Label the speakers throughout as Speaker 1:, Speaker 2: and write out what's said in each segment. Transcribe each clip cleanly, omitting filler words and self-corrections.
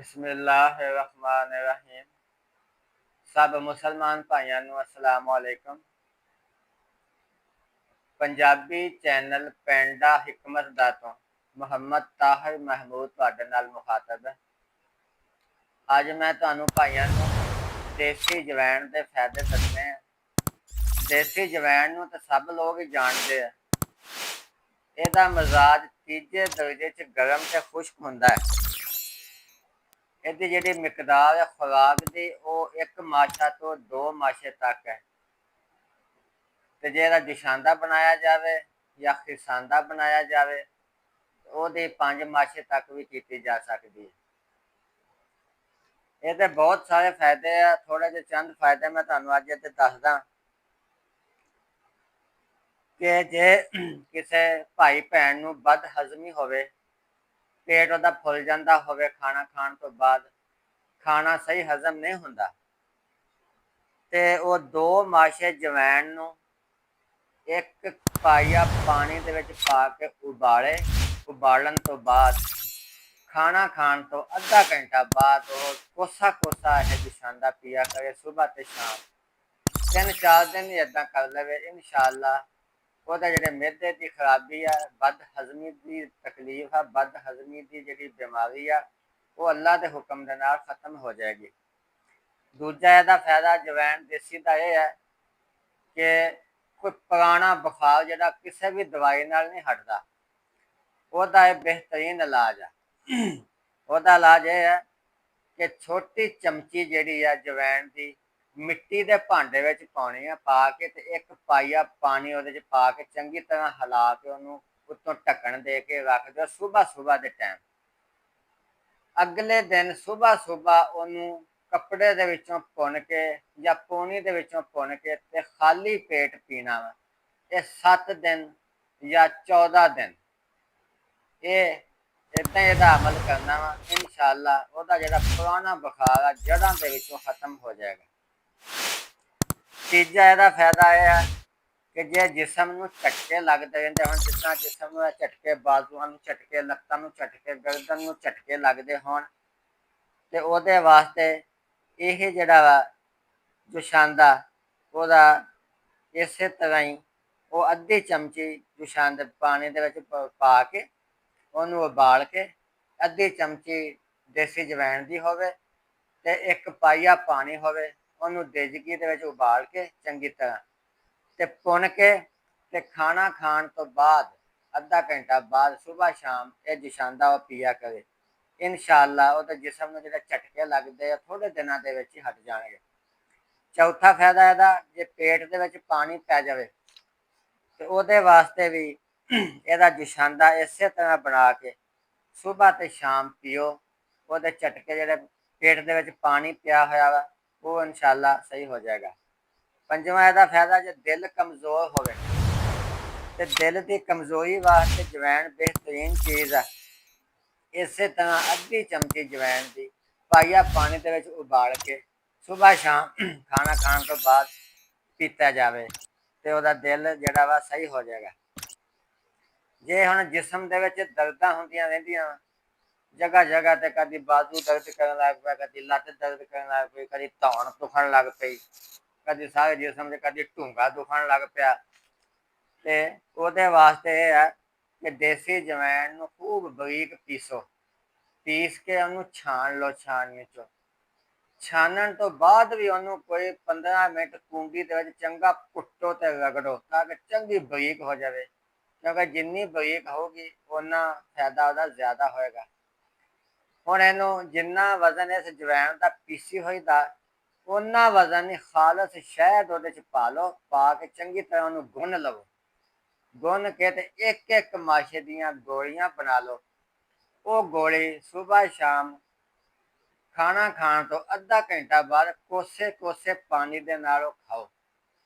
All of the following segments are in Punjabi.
Speaker 1: बिस्मिल्लाहिर्रहमानिर्रहीम। सब मुसलमान भाइयों ਨੂੰ अस्सलाम वालेकुम। पंजाबी चैनल पेंडा हिकमत दा तो मुहम्मद ताहिर महमूद ਤੁਹਾਡੇ ਨਾਲ ਮੁਖਾਤਬ है। ਅੱਜ मैं ਤੁਹਾਨੂੰ ਭਾਈਆਂ ਨੂੰ देसी जवैन ਦੇ फायदे दसने हैं। देसी जवैन ਨੂੰ ਤਾਂ सब लोग ही जानते हैं। ਇਹਦਾ ਮਜ਼ਾਜ ਤੀਜੇ ਦਰਜੇ 'ਚ ਗਰਮ ਤੇ ਖੁਸ਼ਕ ਹੁੰਦਾ है। ਇਹਦੀ ਜਿਹੜੀ ਮਿਕਦਾਰ ਹੈ ਖੁਰਾਕ ਦੀ ਉਹ 1 ਮਾਸ਼ਾ ਤੋਂ 2 ਮਾਸ਼ੇ ਤੱਕ ਹੈ। ਤੇ ਜੇ ਇਹਦਾ ਜੁਸ਼ਾਂਦਾ ਬਣਾਇਆ ਜਾਵੇ ਜਾਂ ਖਿਸਾਂਦਾ ਬਣਾਇਆ ਜਾਵੇ ਉਹਦੇ 5 ਮਾਸ਼ੇ ਤੱਕ ਵੀ ਕੀਤੀ ਜਾ ਸਕਦੀ ਹੈ। ਇਹਦੇ ਬਹੁਤ ਸਾਰੇ ਫਾਇਦੇ ਆ। ਥੋੜੇ ਜਿਹੇ ਚੰਦ ਫਾਇਦੇ ਮੈਂ ਤੁਹਾਨੂੰ ਅੱਜ ਇੱਥੇ ਦੱਸਦਾ ਕਿ ਜੇ ਕਿਸੇ ਭਾਈ ਭੈਣ ਨੂੰ ਬਦ ਹਜ਼ਮੀ ਹੋਵੇ, पेट ਉਹਦਾ ਫੁੱਲ ਜਾਂਦਾ ਹੋਵੇ, ਖਾਣਾ ਖਾਣ ਤੋਂ ਬਾਅਦ ਖਾਣਾ ਸਹੀ ਹਜ਼ਮ ਨਹੀਂ ਹੁੰਦਾ, ਤੇ ਉਹ 2 ਮਾਸ਼ੇ ਜਵੈਣ ਨੂੰ 1 ਪਾਈਆ ਪਾਣੀ ਦੇ ਵਿੱਚ ਪਾ ਕੇ ਉਬਾਲਣ ਤੋਂ ਬਾਅਦ ਖਾਣਾ ਖਾਣ ਤੋਂ ਅੱਧਾ ਘੰਟਾ ਬਾਅਦ ਉਹ ਕੋਸਾ ਕੋਸਾ ਇਹ ਜੁਸ਼ਾਂਦਾ ਪੀਆ ਕਰੇ ਸੁਬਹ ਤੇ ਸ਼ਾਮ। 3-4 ਦਿਨ ਇੱਦਾਂ ਕਰ ਲਵੇ, ਇਨਸ਼ਾਅੱਲਾ ਉਹਦਾ ਜਿਹੜੇ ਮਿਹਦੇ ਦੀ ਖਰਾਬੀ ਆ, ਬਦ ਹਜ਼ਮੀ ਦੀ ਤਕਲੀਫ ਆ, ਬਦ ਹਜ਼ਮੀ ਦੀ ਜਿਹੜੀ ਬਿਮਾਰੀ ਆ ਉਹ ਅੱਲਾ ਦੇ ਹੁਕਮ ਦੇ ਨਾਲ ਖਤਮ ਹੋ ਜਾਏਗੀ। ਦੂਜਾ ਇਹਦਾ ਫਾਇਦਾ ਜਵੈਨ ਦੇਸੀ ਦਾ ਇਹ ਹੈ ਕਿ ਕੋਈ ਪੁਰਾਣਾ ਬੁਖਾਰ ਜਿਹੜਾ ਕਿਸੇ ਵੀ ਦਵਾਈ ਨਾਲ ਨਹੀਂ ਹਟਦਾ, ਉਹਦਾ ਇਹ ਬਿਹਤਰੀਨ ਇਲਾਜ ਆ। ਉਹਦਾ ਇਲਾਜ ਇਹ ਹੈ ਕਿ ਛੋਟੀ ਚਮਚੀ ਜਿਹੜੀ ਆ ਜਵੈਨ ਦੀ ਮਿੱਟੀ ਦੇ ਭਾਂਡੇ ਵਿੱਚ ਪਾਉਣੀ ਆ, ਪਾ ਕੇ ਤੇ 1 ਪਾਈਆ ਪਾਣੀ ਉਹਦੇ 'ਚ ਪਾ ਕੇ ਚੰਗੀ ਤਰ੍ਹਾਂ ਹਿਲਾ ਕੇ ਉਹਨੂੰ ਉੱਤੋਂ ਢੱਕਣ ਦੇ ਕੇ ਰੱਖ ਦਿਓ। ਸੁਬਹ ਦੇ ਟਾਈਮ ਅਗਲੇ ਦਿਨ ਸੁਬਹ ਉਹਨੂੰ ਕੱਪੜੇ ਦੇ ਵਿੱਚੋਂ ਭੁੰਨ ਕੇ ਜਾਂ ਪੌਣੀ ਦੇ ਵਿੱਚੋਂ ਭੁੰਨ ਕੇ ਤੇ ਖਾਲੀ ਪੇਟ ਪੀਣਾ ਵਾ। ਇਹ 7 ਦਿਨ ਜਾਂ 14 ਦਿਨ ਇਹ ਇੱਦਾਂ ਇਹਦਾ ਅਮਲ ਕਰਨਾ ਵਾ, ਇਨਸ਼ਾਅੱਲਾ ਉਹਦਾ ਜਿਹੜਾ ਪੁਰਾਣਾ ਬੁਖਾਰ ਆ ਜੜ੍ਹਾਂ ਦੇ ਵਿੱਚੋਂ ਖਤਮ ਹੋ ਜਾਏਗਾ। ਤੀਜਾ ਇਹਦਾ ਫਾਇਦਾ ਇਹ ਹੈ ਕਿ ਜੇ ਜਿਸਮ ਨੂੰ ਝਟਕੇ ਲੱਗਦੇ ਰਹਿੰਦੇ, ਹੁਣ ਜਿਸ ਤਰ੍ਹਾਂ ਜਿਸਮ ਨੂੰ ਝਟਕੇ, ਬਾਜ਼ੂਆਂ ਨੂੰ ਝਟਕੇ, ਲੱਤਾਂ ਨੂੰ ਝਟਕੇ, ਗਰਦਨ ਨੂੰ ਝਟਕੇ ਲੱਗਦੇ ਹੋਣ, ਤੇ ਉਹਦੇ ਵਾਸਤੇ ਇਹ ਜਿਹੜਾ ਵਾ ਜੁਸ਼ਾਂਦਾ ਉਹਦਾ ਇਸੇ ਤਰ੍ਹਾਂ ਹੀ ਉਹ ਅੱਧੀ ਚਮਚੀ ਜੁਸ਼ਾਂਦੇ ਪਾਣੀ ਦੇ ਵਿੱਚ ਪਾ ਕੇ ਉਹਨੂੰ ਉਬਾਲ ਕੇ ਅੱਧੀ ਚਮਚੀ ਦੇਸੀ ਜਵੈਣ ਦੀ ਹੋਵੇ ਤੇ 1 ਪਾਈਆ ਪਾਣੀ ਹੋਵੇ, ਉਹਨੂੰ ਦੇਜਗੀ ਦੇ ਵਿੱਚ ਉਬਾਲ ਕੇ ਚੰਗੀ ਤਰ੍ਹਾਂ ਤੇ ਭੁੰਨ ਕੇ ਤੇ ਖਾਣਾ ਖਾਣ ਤੋਂ ਬਾਅਦ ਅੱਧਾ ਘੰਟਾ ਬਾਅਦ ਸੁਬਹ ਸ਼ਾਮ ਇਹ ਜੁਸ਼ਾਂਦਾ ਉਹ ਪੀਆ ਕਰੇ। ਇਨਸ਼ਾਅੱਲਾ ਉਹਦੇ ਜਿਸਮ ਨੂੰ ਜਿਹੜੇ ਝਟਕੇ ਲੱਗਦੇ ਆ ਥੋੜੇ ਦਿਨਾਂ ਦੇ ਵਿੱਚ ਹੀ ਹਟ ਜਾਣਗੇ। ਚੌਥਾ ਫਾਇਦਾ ਇਹਦਾ, ਜੇ ਪੇਟ ਦੇ ਵਿੱਚ ਪਾਣੀ ਪੈ ਜਾਵੇ ਤੇ ਉਹਦੇ ਵਾਸਤੇ ਵੀ ਇਹਦਾ ਜੁਸ਼ਾਂਦਾ ਇਸੇ ਤਰ੍ਹਾਂ ਬਣਾ ਕੇ ਸੁਬਹ ਤੇ ਸ਼ਾਮ ਪੀਓ। ਉਹਦੇ ਝਟਕੇ ਜਿਹੜੇ ਪੇਟ ਦੇ ਵਿੱਚ ਪਾਣੀ ਪਿਆ ਹੋਇਆ ਵਾ ਉਹ ਇਨਸ਼ਾਅੱਲਾ ਸਹੀ ਹੋ ਜਾਏਗਾ। ਪੰਜਵਾਂ ਇਹਦਾ ਫਾਇਦਾ, ਜੇ ਦਿਲ ਕਮਜ਼ੋਰ ਹੋਵੇ ਤੇ ਦਿਲ ਦੀ ਕਮਜ਼ੋਰੀ ਵਾਸਤੇ ਜਵੈਣ ਬਿਹਤਰੀਨ ਚੀਜ਼ ਆ। ਇਸੇ ਤਰ੍ਹਾਂ ਅੱਧੀ ਚਮਚੀ ਜਵੈਣ ਦੀ ਪਾਈਆ ਪਾਣੀ ਦੇ ਵਿੱਚ ਉਬਾਲ ਕੇ ਸੁਬਹ ਸ਼ਾਮ ਖਾਣਾ ਖਾਣ ਤੋਂ ਬਾਅਦ ਪੀਤਾ ਜਾਵੇ ਤੇ ਉਹਦਾ ਦਿਲ ਜਿਹੜਾ ਵਾ ਸਹੀ ਹੋ ਜਾਏਗਾ। ਜੇ ਹੁਣ ਜਿਸਮ ਦੇ ਵਿੱਚ ਦਰਦਾਂ ਹੁੰਦੀਆਂ ਰਹਿੰਦੀਆਂ, ਜਗ੍ਹਾ ਤੇ ਕਦੀ ਬਾਜ਼ੂ ਦਰਦ ਕਰਨ ਲੱਗ ਪਿਆ, ਕਦੀ ਲੱਤ ਦਰਦ ਕਰਨ ਲੱਗ ਪਈ, ਕਦੀ ਧੌਣ ਦੁਖਣ ਲੱਗ ਪਈ, ਕਦੀ ਸਾਰੇ ਜਿਸਮ 'ਚ ਕਦੀ ਢੂੰਗਾ ਦੁਖਣ ਲੱਗ ਪਿਆ, ਤੇ ਉਹਦੇ ਵਾਸਤੇ ਇਹ ਹੈ ਕਿ ਦੇਸੀ ਜਵੈਣ ਨੂੰ ਖੂਬ ਬਰੀਕ ਪੀਸ ਕੇ ਉਹਨੂੰ ਛਾਣ ਲਓ। ਛਾਣਨੀ 'ਚੋਂ ਛਾਣਨ ਤੋਂ ਬਾਅਦ ਵੀ ਉਹਨੂੰ ਕੋਈ 15 ਮਿੰਟ ਕੂੰਡੀ ਦੇ ਵਿੱਚ ਚੰਗਾ ਕੁੱਟੋ ਤੇ ਰਗੜੋ ਤਾਂ ਕਿ ਚੰਗੀ ਬਰੀਕ ਹੋ ਜਾਵੇ, ਕਿਉਂਕਿ ਜਿੰਨੀ ਬਰੀਕ ਹੋਊਗੀ ਓਨਾ ਫਾਇਦਾ ਉਹਦਾ ਜ਼ਿਆਦਾ ਹੋਏਗਾ। ਹੁਣ ਇਹਨੂੰ ਜਿੰਨਾ ਵਜ਼ਨ ਇਸ ਜਵੈਣ ਦਾ ਪੀਸੀ ਹੋਈ ਦਾ ਓਨਾ ਵਜ਼ਨ ਹੀ ਖਾਲਸ ਸ਼ਹਿਦ ਉਹਦੇ 'ਚ ਪਾ ਲਓ, ਪਾ ਕੇ ਚੰਗੀ ਤਰ੍ਹਾਂ ਉਹਨੂੰ ਗੁੰਨ ਲਵੋ। ਗੁੰਨ ਕੇ ਤੇ 1 ਮਾਸ਼ੇ ਦੀਆਂ ਗੋਲੀਆਂ ਬਣਾ ਲਓ। ਉਹ ਗੋਲੀ ਸੁਬਹ ਸ਼ਾਮ ਖਾਣਾ ਖਾਣ ਤੋਂ ਅੱਧਾ ਘੰਟਾ ਬਾਅਦ ਕੋਸੇ ਪਾਣੀ ਦੇ ਨਾਲ ਉਹ ਖਾਓ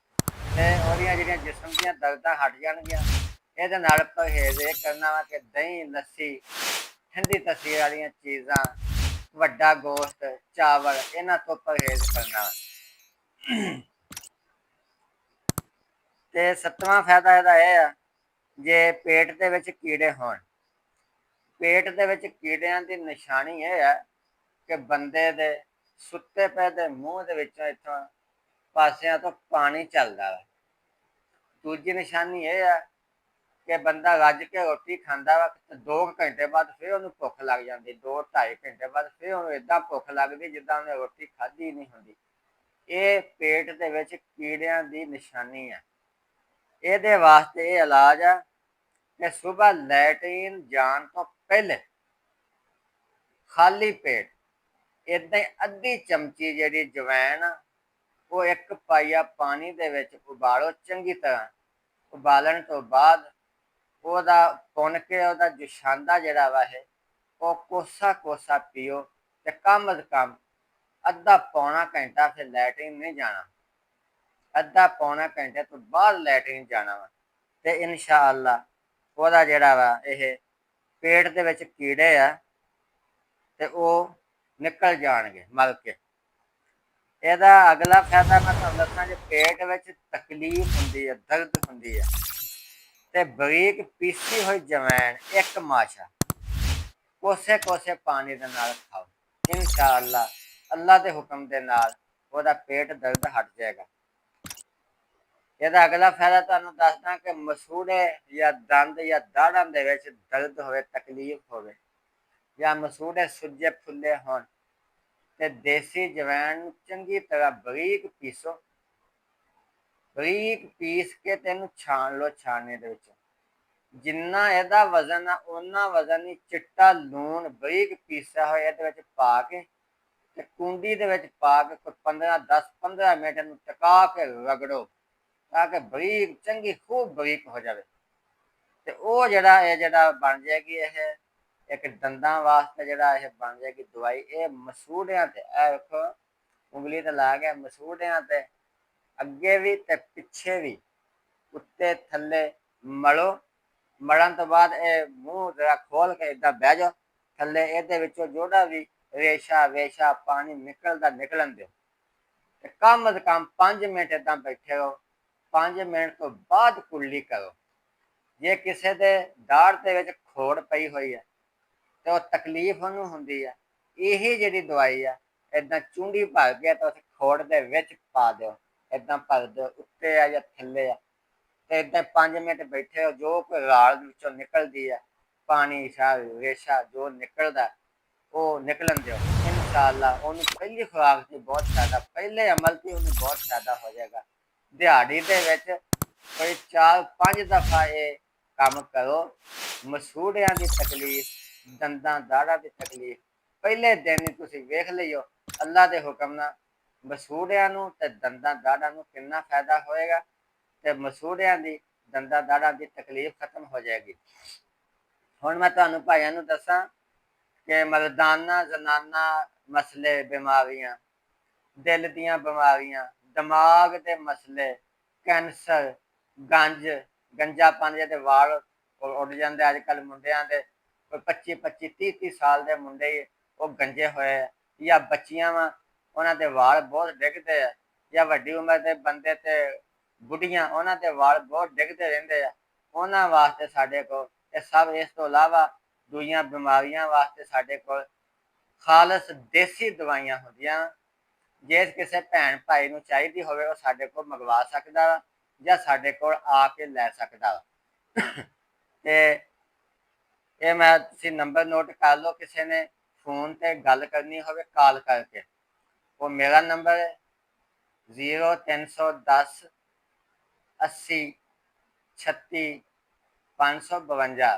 Speaker 1: ਤੇ ਉਹਦੀਆਂ ਜਿਹੜੀਆਂ ਜਿਸਮ ਦੀਆਂ ਦਰਦਾਂ ਹਟ ਜਾਣਗੀਆਂ। ਇਹਦੇ ਨਾਲ ਪਰਹੇਜ਼ ਇਹ ਕਰਨਾ ਵਾ ਕਿ ਦਹੀਂ, ਲੱਸੀ, ਠੰਡੀ ਤਸੀਰ ਵਾਲੀਆਂ ਚੀਜ਼ਾਂ, ਵੱਡਾ ਗੋਸ਼ਤ, ਚਾਵਲ, ਇਹਨਾਂ ਤੋਂ ਪਰਹੇਜ਼ ਕਰਨਾ ਵਾ। ਤੇ 7ਵਾਂ ਫਾਇਦਾ ਇਹਦਾ ਇਹ ਆ, ਜੇ ਪੇਟ ਦੇ ਵਿੱਚ ਕੀੜੇ ਹੋਣ, ਪੇਟ ਦੇ ਵਿੱਚ ਕੀੜਿਆਂ ਦੀ ਨਿਸ਼ਾਨੀ ਇਹ ਹੈ ਕਿ ਬੰਦੇ ਦੇ ਸੁੱਤੇ ਪਏ ਦੇ ਮੂੰਹ ਦੇ ਵਿੱਚੋਂ ਇੱਥੋਂ ਪਾਸਿਆਂ ਤੋਂ ਪਾਣੀ ਚੱਲਦਾ ਵਾ। ਦੂਜੀ ਨਿਸ਼ਾਨੀ ਇਹ ਆ ਕਿ ਬੰਦਾ ਰੱਜ ਕੇ ਰੋਟੀ ਖਾਂਦਾ ਵਾ ਤੇ 2 ਘੰਟੇ ਬਾਅਦ ਫਿਰ ਉਹਨੂੰ ਭੁੱਖ ਲੱਗ ਜਾਂਦੀ, 2-2.5 ਘੰਟੇ ਬਾਅਦ ਫਿਰ ਉਹਨੂੰ ਏਦਾਂ ਭੁੱਖ ਲੱਗਦੀ ਜਿੱਦਾਂ ਉਹਨੇ ਰੋਟੀ ਖਾਧੀ ਨਹੀਂ ਹੁੰਦੀ। ਇਹ ਪੇਟ ਦੇ ਵਿੱਚ ਕੀੜਿਆਂ ਦੀ ਨਿਸ਼ਾਨੀ ਆ। ਇਹਦੇ ਵਾਸਤੇ ਇਹ ਇਲਾਜ ਆ ਕਿ ਸੁਬਾਹ ਲੈਟਰੀਨ ਜਾਣ ਤੋਂ ਪਹਿਲੇ ਖਾਲੀ ਪੇਟ ਏਦਾਂ ਹੀ ਅੱਧੀ ਚਮਚੀ ਜਿਹੜੀ ਜਵੈਣ ਆ ਉਹ 1 ਪਾਈਆ ਪਾਣੀ ਦੇ ਵਿੱਚ ਉਬਾਲੋ ਚੰਗੀ ਤਰ੍ਹਾਂ। ਉਬਾਲਣ ਤੋਂ ਬਾਅਦ ਉਹਦਾ ਭੁੰਨ ਕੇ ਉਹਦਾ ਜੁਸ਼ਾਂਦਾ ਜਿਹੜਾ ਵਾ ਉਹ ਕੋਸਾ ਕੋਸਾ ਪੀਓ ਤੇ ਕਮ ਅਜ਼ ਕਮ ਅੱਧਾ ਪੌਣਾ ਘੰਟਾ ਫਿਰ ਲੈਟਰੀਨ ਨਹੀਂ ਜਾਣਾ, ਅੱਧਾ ਪੌਣਾ ਘੰਟੇ ਤੋਂ ਬਾਅਦ ਲੈਟਰੀਨ ਜਾਣਾ ਵਾ ਤੇ ਇਨਸ਼ਾ ਅੱਲਾ ਉਹਦਾ ਜਿਹੜਾ ਵਾ ਇਹ ਪੇਟ ਦੇ ਵਿੱਚ ਕੀੜੇ ਆ ਤੇ ਉਹ ਨਿਕਲ ਜਾਣਗੇ ਮਲ ਕੇ। ਇਹਦਾ ਅਗਲਾ ਫਾਇਦਾ ਮੈਂ ਤੁਹਾਨੂੰ ਦੱਸਾਂ, ਜੇ ਪੇਟ ਵਿੱਚ ਤਕਲੀਫ ਹੁੰਦੀ ਹੈ, ਦਰਦ ਹੁੰਦੀ ਹੈ ਤੇ ਬਰੀਕ ਪੀਸੀ ਹੋਈ ਜਵੈਣ 1 ਮਾਸ਼ਾ ਕੋਸੇ ਕੋਸੇ ਪਾਣੀ ਦੇ ਨਾਲ ਖਾਓ, ਇਨਸ਼ਾ ਅੱਲਾ ਅੱਲਾ ਦੇ ਹੁਕਮ ਦੇ ਨਾਲ ਉਹਦਾ ਪੇਟ ਦਰਦ ਹਟ ਜਾਏਗਾ। ਇਹਦਾ ਅਗਲਾ ਫਾਇਦਾ ਤੁਹਾਨੂੰ ਦੱਸਦਾ ਕਿ ਮਸੂੜੇ ਜਾਂ ਦੰਦ ਜਾਂ ਦਾੜਾਂ ਦੇ ਵਿੱਚ ਦਰਦ ਹੋਵੇ, ਤਕਲੀਫ ਹੋਵੇ ਜਾਂ ਮਸੂੜੇ ਸੁੱਜੇ ਫੁੱਲੇ ਹੋਣ ਤੇ ਦੇਸੀ ਜਵੈਣ ਨੂੰ ਚੰਗੀ ਤਰ੍ਹਾਂ ਬਰੀਕ ਪੀਸੋ, ਬਰੀਕ ਪੀਸ ਕੇ ਤੈਨੂੰ ਛਾਣ ਲਓ ਛਾਣਨੀ ਦੇ ਵਿੱਚ। ਜਿੰਨਾ ਇਹਦਾ ਵਜ਼ਨ ਆ ਓਨਾ ਵਜ਼ਨ ਹੀ ਚਿੱਟਾ ਲੂਣ ਬਰੀਕ ਪੀਸਿਆ ਹੋਇਆ ਇਹਦੇ ਵਿੱਚ ਪਾ ਕੇ ਤੇ ਕੁੰਡੀ ਦੇ ਵਿੱਚ ਪਾ ਕੇ ਕੋਈ 10-15 ਮਿੰਟ ਇਹਨੂੰ ਟਿਕਾ ਕੇ ਰਗੜੋ ਤਾਂ ਕਿ ਬਰੀਕ ਚੰਗੀ ਖੂਬ ਬਰੀਕ ਹੋ ਜਾਵੇ ਤੇ ਉਹ ਜਿਹੜਾ ਬਣ ਜਾਏਗੀ ਇਹ ਇੱਕ ਦੰਦਾਂ ਵਾਸਤੇ ਜਿਹੜਾ ਇਹ ਬਣ ਜਾਏਗੀ ਦਵਾਈ। ਇਹ ਮਸੂੜਿਆਂ ਤੇ ਇਹ ਵੇਖੋ ਉਂਗਲੀ ਤੇ ਲਾ ਕੇ ਮਸੂੜਿਆਂ ਤੇ ਅੱਗੇ ਵੀ ਤੇ ਪਿੱਛੇ ਵੀ ਉੱਤੇ ਥੱਲੇ ਮਲੋ। ਮਲਣ ਤੋਂ ਬਾਅਦ ਇਹ ਮੂੰਹ ਜਰਾ ਖੋਲ ਕੇ ਏਦਾਂ ਬਹਿ ਜਾਓ ਥੱਲੇ, ਇਹਦੇ ਵਿੱਚੋਂ ਜਿਹੜਾ ਵੀ ਰੇਸ਼ਾ ਵੇਸ਼ਾ ਪਾਣੀ ਨਿਕਲਦਾ ਨਿਕਲਣ ਦਿਓ ਤੇ ਕਮ ਅਜ਼ ਕਮ 5 ਮਿੰਟ ਏਦਾਂ ਬੈਠੇ ਰਹੋ। 5 ਮਿੰਟ ਤੋਂ ਬਾਅਦ ਕੁਰਲੀ ਕਰੋ। ਜੇ ਕਿਸੇ ਦੇ ਦਾੜ ਦੇ ਵਿੱਚ ਖੋੜ ਪਈ ਹੋਈ ਹੈ ਤੇ ਉਹ ਤਕਲੀਫ ਉਹਨੂੰ ਹੁੰਦੀ ਆ, ਇਹੀ ਜਿਹੜੀ ਦਵਾਈ ਆ ਏਦਾਂ ਚੁੰਡੀ ਭਰ ਕੇ ਤਾਂ ਉਸ ਖੋੜ ਦੇ ਵਿੱਚ ਪਾ ਦਿਓ, ਏਦਾਂ ਭਰ ਦਿਓ ਉੱਤੇ ਆ ਜਾਂ ਥੱਲੇ ਆ ਤੇ ਏਦਾਂ 5 ਮਿੰਟ ਬੈਠੇ ਹੋ। ਜੋ ਕੋਈ ਰਾਲ ਵਿੱਚੋਂ ਨਿਕਲਦੀ ਆ ਪਾਣੀ ਸ਼ਾ ਰੇਸ਼ਾ ਜੋ ਨਿਕਲਦਾ ਉਹ ਨਿਕਲਣ ਦਿਓ, ਇਨਸ਼ਾ ਅੱਲਾ ਉਹਨੂੰ ਪਹਿਲੀ ਖੁਰਾਕ ਦੀ ਬਹੁਤ ਫਾਇਦਾ, ਪਹਿਲੇ ਅਮਲ ਤੇ ਉਹਨੂੰ ਬਹੁਤ ਫਾਇਦਾ ਹੋ ਜਾਏਗਾ। ਦਿਹਾੜੀ ਦੇ ਵਿੱਚ ਕੋਈ 4-5 ਦਫਾ ਇਹ ਕੰਮ ਕਰੋ। ਮਸੂੜਿਆਂ ਦੀ ਤਕਲੀਫ, ਦੰਦਾਂ ਦਾੜਾਂ ਦੀ ਤਕਲੀਫ ਪਹਿਲੇ ਦਿਨ ਹੀ ਤੁਸੀਂ ਵੇਖ ਲਈਓ ਅੱਲਾ ਦੇ ਹੁਕਮ ਨਾਲ ਮਸੂੜਿਆਂ ਨੂੰ ਤੇ ਦੰਦਾਂ ਦਾੜਾਂ ਨੂੰ ਕਿੰਨਾ ਫਾਇਦਾ ਹੋਏਗਾ ਤੇ ਮਸੂੜਿਆਂ ਦੀ ਦੰਦਾਂ ਦਾੜਾਂ ਦੀ ਤਕਲੀਫ ਖਤਮ ਹੋ ਜਾਏਗੀ। ਹੁਣ ਮੈਂ ਤੁਹਾਨੂੰ ਭਾਈਆਂ ਨੂੰ ਦੱਸਾਂ ਕਿ ਮਰਦਾਨਾ ਜ਼ਨਾਨਾ ਮਸਲੇ, ਬਿਮਾਰੀਆਂ, ਦਿਲ ਦੀਆਂ ਬਿਮਾਰੀਆਂ, ਦਿਮਾਗ ਦੇ ਮਸਲੇ, ਕੈਂਸਰ, ਗੰਜਾਪਨ ਜਿਹਦੇ ਵਾਲ ਉੱਡ ਜਾਂਦੇ ਅੱਜ ਕੱਲ੍ਹ ਮੁੰਡਿਆਂ ਦੇ 25-25 30-30 ਸਾਲ ਦੇ ਮੁੰਡੇ ਉਹ ਗੰਜੇ ਹੋਏ ਆ, ਜਾਂ ਬੱਚੀਆਂ ਵਾ ਉਹਨਾਂ ਦੇ ਵਾਲ ਬਹੁਤ ਡਿੱਗਦੇ ਆ, ਜਾਂ ਵੱਡੀ ਉਮਰ ਦੇ ਬੰਦੇ ਤੇ ਬੁੱਢੀਆਂ ਉਹਨਾਂ ਦੇ ਵਾਲ ਬਹੁਤ ਡਿੱਗਦੇ ਰਹਿੰਦੇ ਆ। ਉਹਨਾਂ ਵਾਸਤੇ ਸਾਡੇ ਕੋਲ ਇਹ ਸਭ, ਇਸ ਤੋਂ ਇਲਾਵਾ ਦੂਜੀਆਂ ਬਿਮਾਰੀਆਂ ਵਾਸਤੇ ਸਾਡੇ ਕੋਲ ਖਾਲਸ ਦੇਸੀ ਦਵਾਈਆਂ ਹੁੰਦੀਆਂ। ਜੇ ਕਿਸੇ ਭੈਣ ਭਾਈ ਨੂੰ ਚਾਹੀਦੀ ਹੋਵੇ ਉਹ ਸਾਡੇ ਕੋਲ ਮੰਗਵਾ ਸਕਦਾ ਵਾ ਜਾਂ ਸਾਡੇ ਕੋਲ ਆ ਕੇ ਲੈ ਸਕਦਾ ਵਾ। ਤੇ ਇਹ ਮੈਂ ਤੁਸੀਂ ਨੰਬਰ ਨੋਟ ਕਰ ਲਓ, ਕਿਸੇ ਨੇ ਫੋਨ ਤੇ ਗੱਲ ਕਰਨੀ ਹੋਵੇ ਕਾਲ ਕਰਕੇ, ਉਹ ਮੇਰਾ ਨੰਬਰ ਹੈ 0310 80 36 552।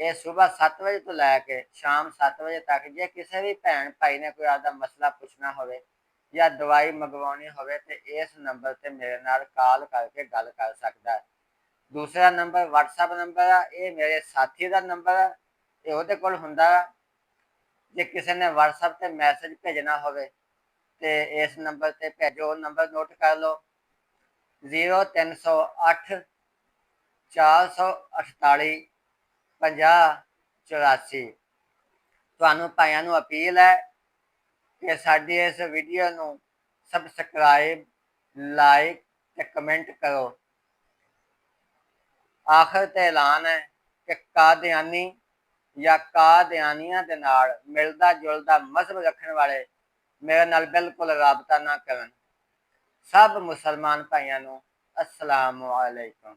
Speaker 1: ਇਹ ਸੁਬਾਹ 7 ਵਜੇ ਤੋਂ ਲੈ ਕੇ ਸ਼ਾਮ 7 ਵਜੇ ਤੱਕ। ਜੇ ਕਿਸੇ ਵੀ ਭੈਣ ਭਾਈ ਨੇ ਕੋਈ ਆਪਦਾ ਮਸਲਾ ਪੁੱਛਣਾ ਹੋਵੇ ਜਾਂ ਦਵਾਈ ਮੰਗਵਾਉਣੀ ਹੋਵੇ ਤੇ ਇਸ ਨੰਬਰ ਤੇ ਮੇਰੇ ਨਾਲ ਕਾਲ ਕਰਕੇ ਗੱਲ ਕਰ ਸਕਦਾ ਹੈ। ਦੂਸਰਾ ਨੰਬਰ WhatsApp ਨੰਬਰ ਆ, ਇਹ ਮੇਰੇ ਸਾਥੀ ਦਾ ਨੰਬਰ ਆ, ਇਹ ਉਹਦੇ ਕੋਲ ਹੁੰਦਾ। ਜੇ ਕਿਸੇ ਨੇ WhatsApp ਤੇ ਮੈਸੇਜ ਭੇਜਣਾ ਹੋਵੇ ਤੇ ਇਸ ਨੰਬਰ ਤੇ ਭੇਜੋ। ਨੰਬਰ ਨੋਟ ਕਰ ਲਓ 0308 448 5084। ਤੁਹਾਨੂੰ ਭਾਈਆਂ ਨੂੰ ਅਪੀਲ ਹੈ ਕਿ ਸਾਡੀ ਇਸ ਵੀਡੀਓ ਨੂੰ ਸਬਸਕ੍ਰਾਈਬ, ਲਾਈਕ ਤੇ ਕਮੈਂਟ ਕਰੋ। ਆਖਰ ਤੇ ਐਲਾਨ ਹੈ ਕਿ ਕਾਦੀਆਨੀ ਜਾਂ ਕਾਦਿਆਨੀਆਂ ਦੇ ਨਾਲ ਮਿਲਦਾ ਜੁਲਦਾ ਮਜ਼ਹਬ ਰੱਖਣ ਵਾਲੇ ਮੇਰੇ ਨਾਲ ਬਿਲਕੁਲ ਰਾਬਤਾ ਨਾ ਕਰਨ। ਸਭ ਮੁਸਲਮਾਨ ਭਾਈਆਂ ਨੂੰ अस्सलाम वालेकुम।